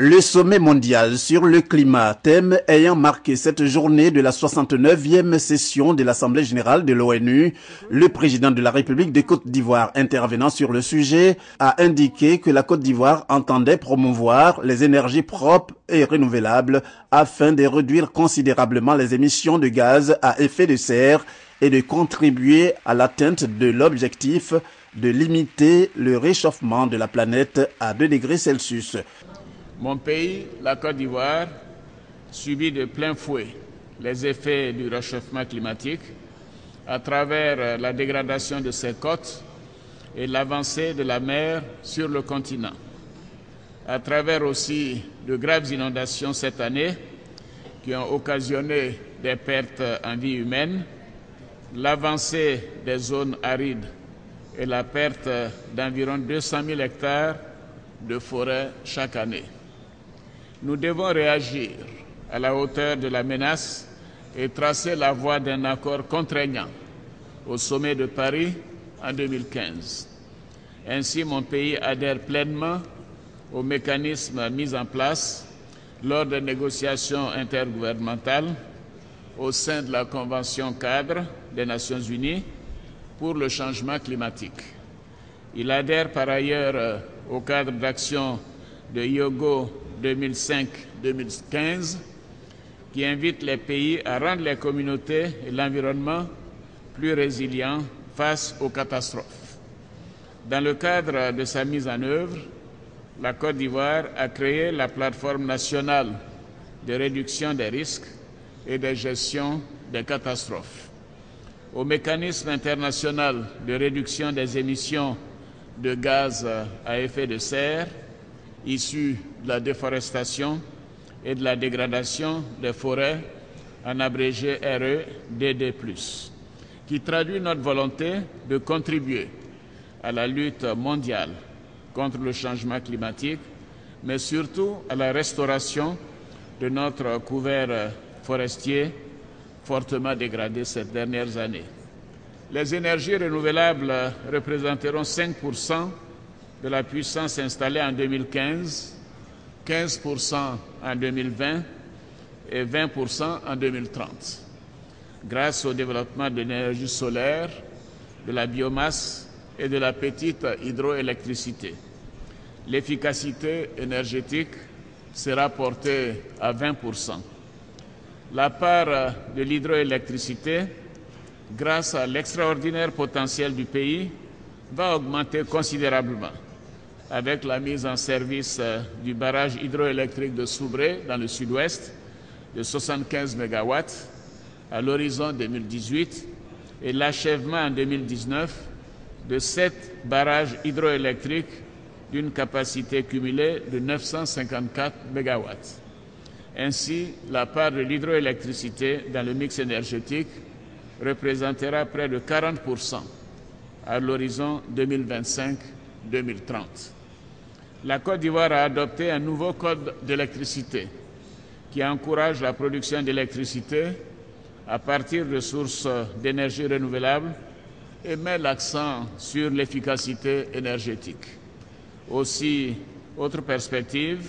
Le sommet mondial sur le climat, thème ayant marqué cette journée de la 69e session de l'Assemblée générale de l'ONU, le président de la République de Côte d'Ivoire intervenant sur le sujet a indiqué que la Côte d'Ivoire entendait promouvoir les énergies propres et renouvelables afin de réduire considérablement les émissions de gaz à effet de serre et de contribuer à l'atteinte de l'objectif de limiter le réchauffement de la planète à 2 degrés Celsius. Mon pays, la Côte d'Ivoire, subit de plein fouet les effets du réchauffement climatique à travers la dégradation de ses côtes et l'avancée de la mer sur le continent. À travers aussi de graves inondations cette année qui ont occasionné des pertes en vie humaine, l'avancée des zones arides et la perte d'environ 200 000 hectares de forêt chaque année. Nous devons réagir à la hauteur de la menace et tracer la voie d'un accord contraignant au sommet de Paris en 2015. Ainsi, mon pays adhère pleinement aux mécanismes mis en place lors des négociations intergouvernementales au sein de la Convention cadre des Nations Unies pour le changement climatique. Il adhère par ailleurs au cadre d'action de Hyogo 2005-2015 qui invite les pays à rendre les communautés et l'environnement plus résilients face aux catastrophes. Dans le cadre de sa mise en œuvre, la Côte d'Ivoire a créé la plateforme nationale de réduction des risques et de gestion des catastrophes. Au mécanisme international de réduction des émissions de gaz à effet de serre issus de la déforestation et de la dégradation des forêts, en abrégé REDD+, qui traduit notre volonté de contribuer à la lutte mondiale contre le changement climatique, mais surtout à la restauration de notre couvert forestier fortement dégradé ces dernières années. Les énergies renouvelables représenteront 5% de la puissance installée en 2015, 15% en 2020 et 20% en 2030. Grâce au développement de l'énergie solaire, de la biomasse et de la petite hydroélectricité, l'efficacité énergétique sera portée à 20%. La part de l'hydroélectricité, grâce à l'extraordinaire potentiel du pays, va augmenter considérablement avec la mise en service du barrage hydroélectrique de Soubré dans le sud-ouest de 75 MW à l'horizon 2018 et l'achèvement en 2019 de 7 barrages hydroélectriques d'une capacité cumulée de 954 MW. Ainsi, la part de l'hydroélectricité dans le mix énergétique représentera près de 40% à l'horizon 2025-2030. La Côte d'Ivoire a adopté un nouveau code d'électricité qui encourage la production d'électricité à partir de sources d'énergie renouvelables et met l'accent sur l'efficacité énergétique. Aussi, autre perspective,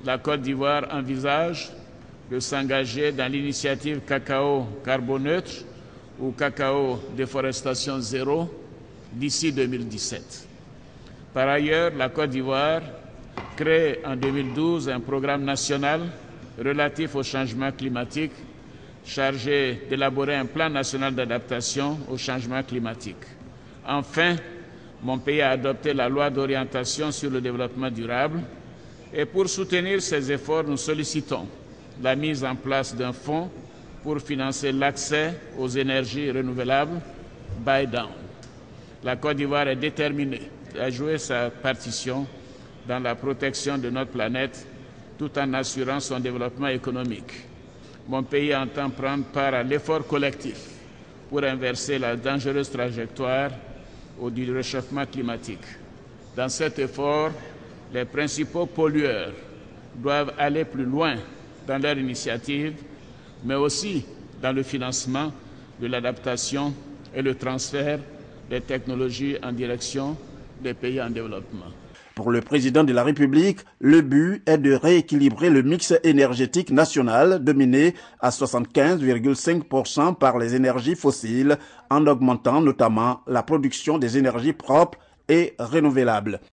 la Côte d'Ivoire envisage de s'engager dans l'initiative cacao carboneutre ou cacao déforestation zéro d'ici 2017. Par ailleurs, la Côte d'Ivoire crée en 2012 un programme national relatif au changement climatique chargé d'élaborer un plan national d'adaptation au changement climatique. Enfin, mon pays a adopté la loi d'orientation sur le développement durable et pour soutenir ces efforts, nous sollicitons la mise en place d'un fonds pour financer l'accès aux énergies renouvelables buy down. La Côte d'Ivoire est déterminée à jouer sa partition dans la protection de notre planète tout en assurant son développement économique. Mon pays entend prendre part à l'effort collectif pour inverser la dangereuse trajectoire du réchauffement climatique. Dans cet effort, les principaux pollueurs doivent aller plus loin dans leur initiative, mais aussi dans le financement de l'adaptation et le transfert des technologies en direction des pays en développement. Pour le président de la République, le but est de rééquilibrer le mix énergétique national dominé à 75,5% par les énergies fossiles en augmentant notamment la production des énergies propres et renouvelables.